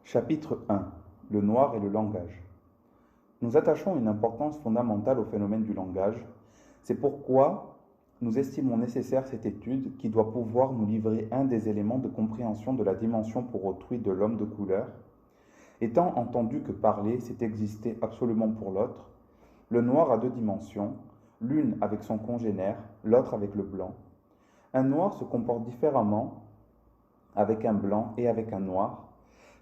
Chapitre 1. Le noir et le langage. Nous attachons une importance fondamentale au phénomène du langage. C'est pourquoi nous estimons nécessaire cette étude qui doit pouvoir nous livrer un des éléments de compréhension de la dimension pour autrui de l'homme de couleur. Étant entendu que parler, c'est exister absolument pour l'autre, le noir a deux dimensions, l'une avec son congénère, l'autre avec le blanc. Un noir se comporte différemment avec un blanc et avec un noir.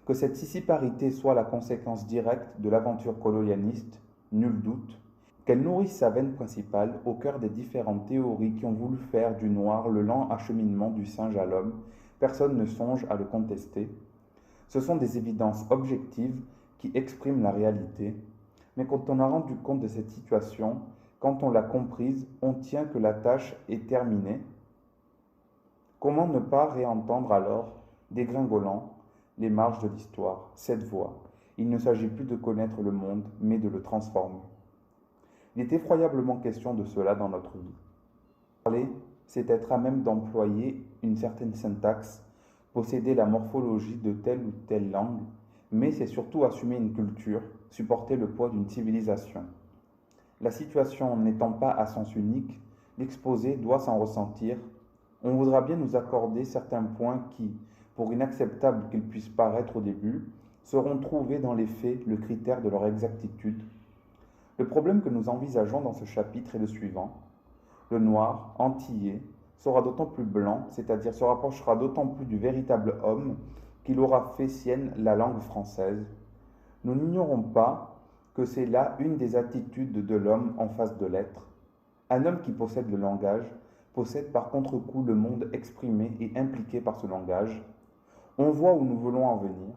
Que cette dissiparité soit la conséquence directe de l'aventure colonialiste, nul doute. Qu'elle nourrisse sa veine principale au cœur des différentes théories qui ont voulu faire du noir le lent acheminement du singe à l'homme, personne ne songe à le contester. Ce sont des évidences objectives qui expriment la réalité, mais quand on a rendu compte de cette situation, quand on l'a comprise, on tient que la tâche est terminée. Comment ne pas réentendre alors, dégringolant, les marges de l'histoire, cette voix. Il ne s'agit plus de connaître le monde, mais de le transformer. Il est effroyablement question de cela dans notre vie. Parler, c'est être à même d'employer une certaine syntaxe, posséder la morphologie de telle ou telle langue, mais c'est surtout assumer une culture, supporter le poids d'une civilisation. La situation n'étant pas à sens unique, l'exposé doit s'en ressentir. On voudra bien nous accorder certains points qui, pour inacceptables qu'ils puissent paraître au début, seront trouvés dans les faits le critère de leur exactitude. Le problème que nous envisageons dans ce chapitre est le suivant. Le noir, antillais, sera d'autant plus blanc, c'est-à-dire se rapprochera d'autant plus du véritable homme qu'il aura fait sienne la langue française. Nous n'ignorons pas que c'est là une des attitudes de l'homme en face de l'être. Un homme qui possède le langage possède par contre-coup le monde exprimé et impliqué par ce langage. On voit où nous voulons en venir.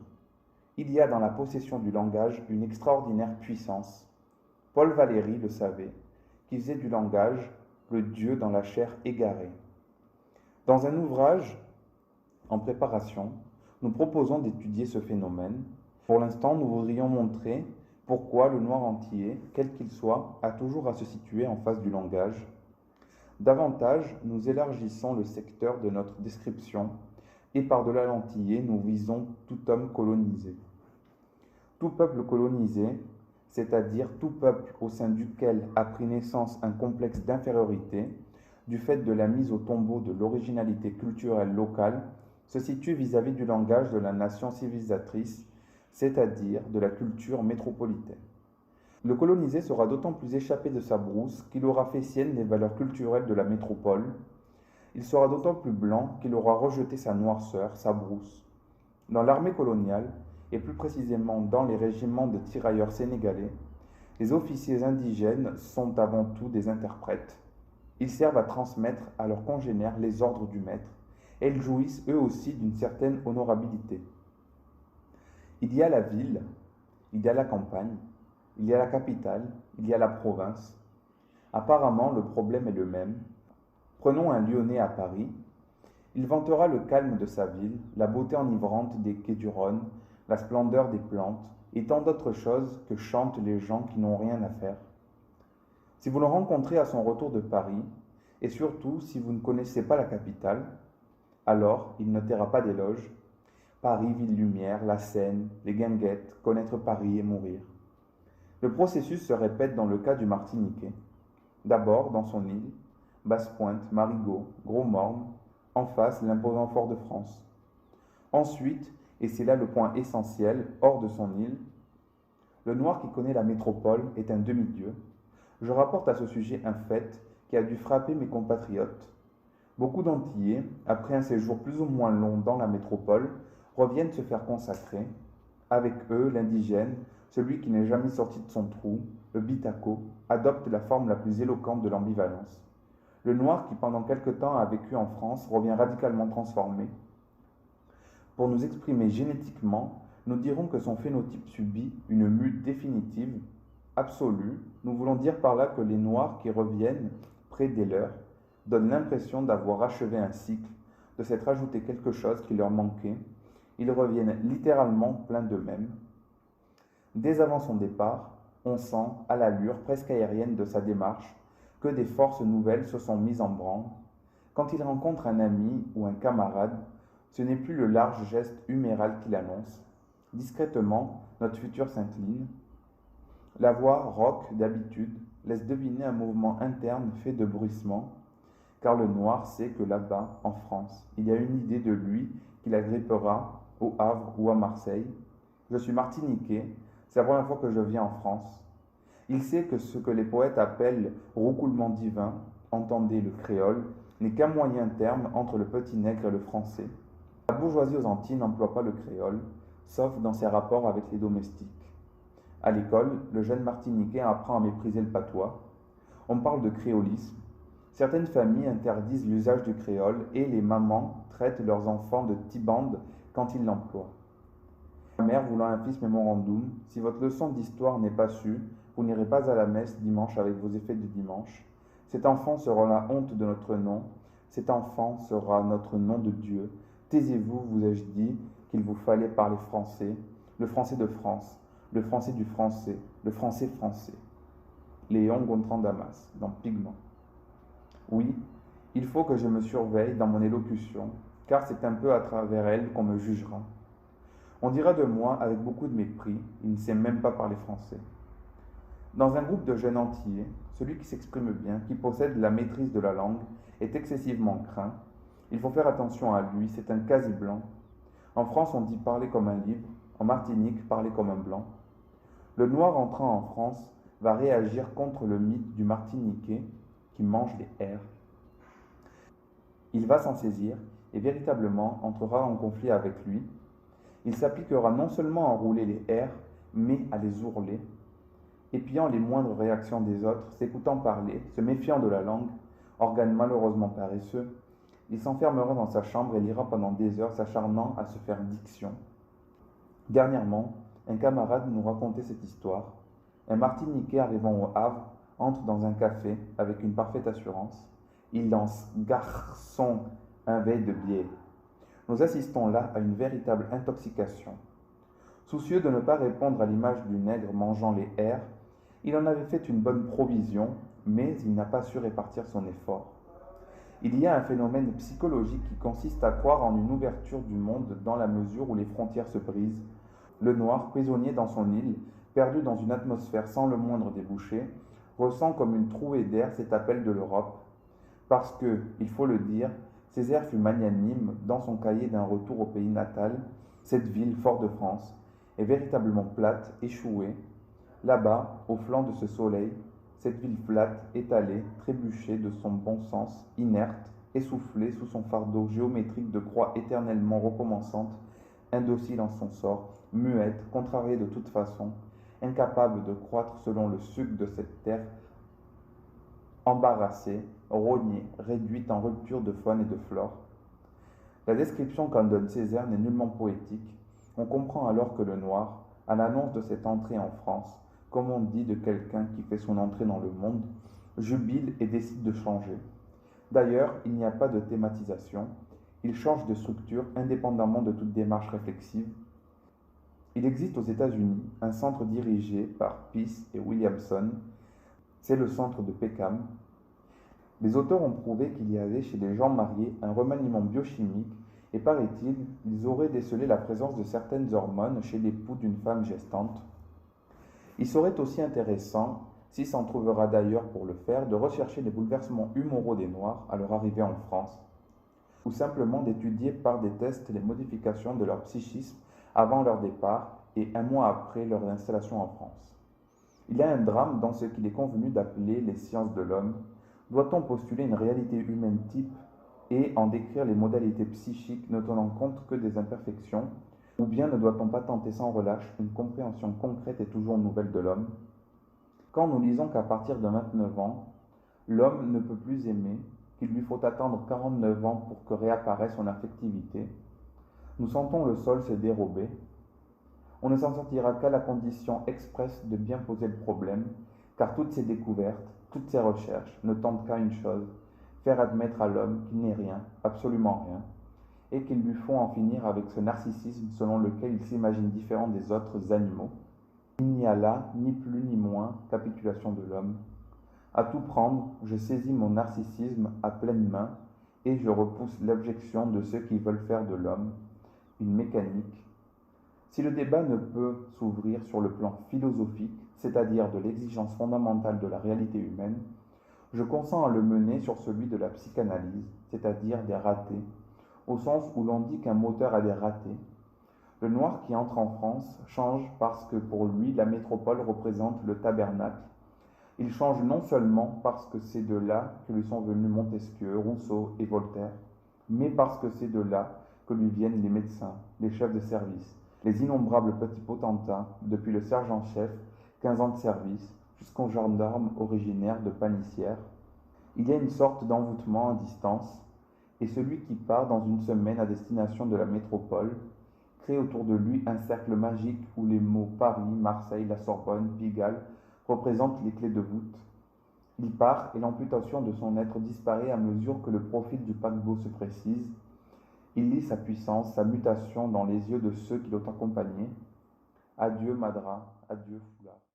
Il y a dans la possession du langage une extraordinaire puissance. Paul Valéry le savait, qui faisait du langage le Dieu dans la chair égarée. Dans un ouvrage en préparation, nous proposons d'étudier ce phénomène. Pour l'instant, nous voudrions montrer pourquoi le noir antillais, quel qu'il soit, a toujours à se situer en face du langage. Davantage, nous élargissons le secteur de notre description et par-delà l'antillais, nous visons tout homme colonisé. Tout peuple colonisé, c'est-à-dire tout peuple au sein duquel a pris naissance un complexe d'infériorité, du fait de la mise au tombeau de l'originalité culturelle locale, se situe vis-à-vis du langage de la nation civilisatrice, c'est-à-dire de la culture métropolitaine. Le colonisé sera d'autant plus échappé de sa brousse qu'il aura fait sienne les valeurs culturelles de la métropole. Il sera d'autant plus blanc qu'il aura rejeté sa noirceur, sa brousse. Dans l'armée coloniale, et plus précisément dans les régiments de tirailleurs sénégalais, les officiers indigènes sont avant tout des interprètes. Ils servent à transmettre à leurs congénères les ordres du maître, et ils jouissent eux aussi d'une certaine honorabilité. Il y a la ville, il y a la campagne, il y a la capitale, il y a la province. Apparemment, le problème est le même. Prenons un Lyonnais à Paris. Il vantera le calme de sa ville, la beauté enivrante des quais du Rhône, la splendeur des plantes, et tant d'autres choses que chantent les gens qui n'ont rien à faire. Si vous le rencontrez à son retour de Paris, et surtout si vous ne connaissez pas la capitale, alors il ne taira pas d'éloges. Paris, ville lumière, la Seine, les guinguettes, connaître Paris et mourir. Le processus se répète dans le cas du Martiniquais. D'abord, dans son île, Basse-Pointe, Marigot, Gros-Morne, en face l'imposant fort de France. Ensuite, et c'est là le point essentiel, hors de son île, le noir qui connaît la métropole est un demi-dieu. Je rapporte à ce sujet un fait qui a dû frapper mes compatriotes. Beaucoup d'Antillais, après un séjour plus ou moins long dans la métropole, reviennent se faire consacrer. Avec eux, l'indigène, celui qui n'est jamais sorti de son trou, le bitaco, adopte la forme la plus éloquente de l'ambivalence. Le noir qui pendant quelque temps a vécu en France revient radicalement transformé. Pour nous exprimer génétiquement, nous dirons que son phénotype subit une mue définitive, absolue. Nous voulons dire par là que les noirs qui reviennent près des leurs donnent l'impression d'avoir achevé un cycle, de s'être ajouté quelque chose qui leur manquait. Ils reviennent littéralement pleins d'eux-mêmes. Dès avant son départ, on sent, à l'allure presque aérienne de sa démarche, que des forces nouvelles se sont mises en branle. Quand il rencontre un ami ou un camarade, ce n'est plus le large geste huméral qui l'annonce. discrètement, notre future s'incline. La voix rauque d'habitude laisse deviner un mouvement interne fait de bruissement, car le noir sait que là-bas, en France, il y a une idée de lui qui l'agrippera au Havre ou à Marseille. Je suis martiniquais, c'est la première fois que je viens en France. Il sait que ce que les poètes appellent roucoulement divin, entendez le créole, n'est qu'un moyen terme entre le petit nègre et le français. La bourgeoisie aux Antilles n'emploie pas le créole, sauf dans ses rapports avec les domestiques. À l'école, le jeune martiniquais apprend à mépriser le patois. On parle de créolisme. Certaines familles interdisent l'usage du créole et les mamans traitent leurs enfants de tibandes quand ils l'emploient. Ma mère voulant un fils memorandum, si votre leçon d'histoire n'est pas sue, vous n'irez pas à la messe dimanche avec vos effets de dimanche. Cet enfant sera la honte de notre nom, cet enfant sera notre nom de Dieu. Taisez-vous, vous ai-je dit, qu'il vous fallait parler français, le français de France, le français du français, le français français. Léon Gontran Damas, dans Pigment. Oui, il faut que je me surveille dans mon élocution, car c'est un peu à travers elle qu'on me jugera. On dira de moi, avec beaucoup de mépris, il ne sait même pas parler français. Dans un groupe de jeunes antillais, celui qui s'exprime bien, qui possède la maîtrise de la langue, est excessivement craint. Il faut faire attention à lui, c'est un quasi-blanc. En France, on dit parler comme un livre, en Martinique, parler comme un blanc. Le noir entrant en France va réagir contre le mythe du Martiniquais qui mange les R. Il va s'en saisir et véritablement entrera en conflit avec lui. Il s'appliquera non seulement à rouler les R, mais à les ourler, épiant les moindres réactions des autres, s'écoutant parler, se méfiant de la langue, organe malheureusement paresseux. Il s'enfermera dans sa chambre et lira pendant des heures, s'acharnant à se faire diction. Dernièrement, un camarade nous racontait cette histoire. Un Martiniquais arrivant au Havre entre dans un café avec une parfaite assurance. Il lance « Garçon, un verre de bière ». Nous assistons là à une véritable intoxication. Soucieux de ne pas répondre à l'image du nègre mangeant les airs, il en avait fait une bonne provision, mais il n'a pas su répartir son effort. Il y a un phénomène psychologique qui consiste à croire en une ouverture du monde dans la mesure où les frontières se brisent. Le noir, prisonnier dans son île, perdu dans une atmosphère sans le moindre débouché, ressent comme une trouée d'air cet appel de l'Europe, parce que, il faut le dire, Césaire fut magnanime dans son cahier d'un retour au pays natal. Cette ville, Fort-de-France, est véritablement plate, échouée. Là-bas, au flanc de ce soleil, cette ville plate, étalée, trébuchée de son bon sens, inerte, essoufflée sous son fardeau géométrique de croix éternellement recommençante, indocile en son sort, muette, contrariée de toute façon, incapable de croître selon le suc de cette terre, embarrassée, rognée, réduite en rupture de faune et de flore. La description qu'en donne Césaire n'est nullement poétique. On comprend alors que le noir, à l'annonce de cette entrée en France, comme on dit de quelqu'un qui fait son entrée dans le monde, jubile et décide de changer. D'ailleurs, il n'y a pas de thématisation. Il change de structure indépendamment de toute démarche réflexive. Il existe aux États-Unis un centre dirigé par Peace et Williamson. C'est le centre de Peckham. Les auteurs ont prouvé qu'il y avait chez les gens mariés un remaniement biochimique et paraît-il, ils auraient décelé la présence de certaines hormones chez l'époux d'une femme gestante. Il serait aussi intéressant, si s'en trouvera d'ailleurs pour le faire, de rechercher les bouleversements humoraux des Noirs à leur arrivée en France, ou simplement d'étudier par des tests les modifications de leur psychisme avant leur départ et un mois après leur installation en France. Il y a un drame dans ce qu'il est convenu d'appeler les sciences de l'homme. Doit-on postuler une réalité humaine type et en décrire les modalités psychiques ne tenant compte que des imperfections, ou bien ne doit-on pas tenter sans relâche une compréhension concrète et toujours nouvelle de l'homme? Quand nous lisons qu'à partir de 29 ans, l'homme ne peut plus aimer, qu'il lui faut attendre 49 ans pour que réapparaisse son affectivité, nous sentons le sol se dérober. On ne s'en sortira qu'à la condition expresse de bien poser le problème, car toutes ces découvertes, toutes ces recherches ne tentent qu'à une chose, faire admettre à l'homme qu'il n'est rien, absolument rien, et qu'il lui faut en finir avec ce narcissisme selon lequel il s'imagine différent des autres animaux. Il n'y a là ni plus ni moins capitulation de l'homme. À tout prendre, je saisis mon narcissisme à pleine main et je repousse l'objection de ceux qui veulent faire de l'homme une mécanique. Si le débat ne peut s'ouvrir sur le plan philosophique, c'est-à-dire de l'exigence fondamentale de la réalité humaine, je consens à le mener sur celui de la psychanalyse, c'est-à-dire des ratés, au sens où l'on dit qu'un moteur a des ratés. Le noir qui entre en France change parce que pour lui la métropole représente le tabernacle. Il change non seulement parce que c'est de là que lui sont venus Montesquieu, Rousseau et Voltaire, mais parce que c'est de là que lui viennent les médecins, les chefs de service, les innombrables petits potentats, depuis le sergent-chef, 15 ans de service, jusqu'au gendarme originaire de Panissière. Il y a une sorte d'envoûtement à distance, et celui qui part dans une semaine à destination de la métropole crée autour de lui un cercle magique où les mots Paris, Marseille, la Sorbonne, Pigalle représentent les clés de voûte. Il part et l'amputation de son être disparaît à mesure que le profil du paquebot se précise. Il lit sa puissance, sa mutation dans les yeux de ceux qui l'ont accompagné. Adieu Madras, adieu Foulard.